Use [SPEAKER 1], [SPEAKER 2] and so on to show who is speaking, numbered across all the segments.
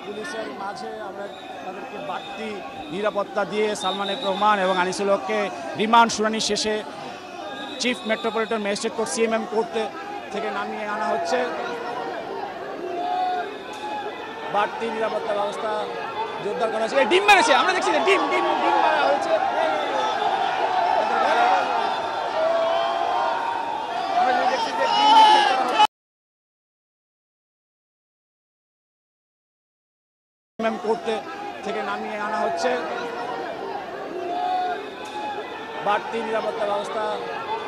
[SPEAKER 1] পুলিশের মাঝে আমরা তাদেরকে বাড়তি নিরাপত্তা দিয়ে সালমান এফ রহমান এবং আনিসুল হককে রিমান্ড শুনানি শেষে chief metropolitan magistrate court CMM court থেকে নামিয়ে আনা হচ্ছে। বাড়তি নিরাপত্তা ব্যবস্থা জোরদার করা হয়েছে। ডিম মেরেছে, আমরা দেখছি যে ডিম ডিম ডিম মারা হয়েছে। করতে থেকে নামিয়ে আনা হচ্ছে। বাড়তি নিরাপত্তা ব্যবস্থা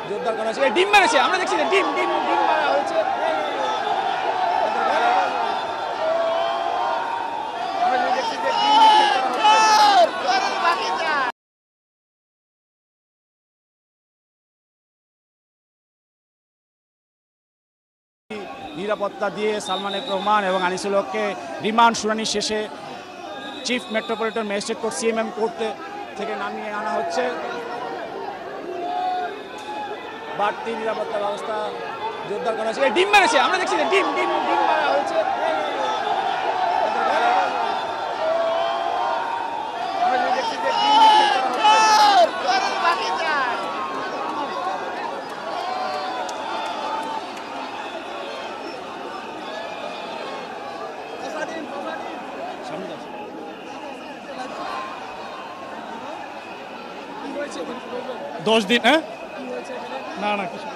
[SPEAKER 1] জোরদার করা হয়েছে। ডিম মেরেছে, আমরা দেখছি যে ডিম ডিম ডিম মারা হয়েছে। নিরাপত্তা দিয়ে সালমান এফ রহমান এবং আনিসুল হককে রিমান্ড শুনানি শেষে chief metropolitan magistrate court CMM court থেকে নামিয়ে আনা হচ্ছে। বাড়তি নিরাপত্তা ব্যবস্থা জোরদার করা হয়েছে। ডিম মেরেছে, আমরা দেখছি যে ডিম ডিম ডিম মারা হয়েছে।
[SPEAKER 2] দশ দিন, হ্যাঁ, না না কিছু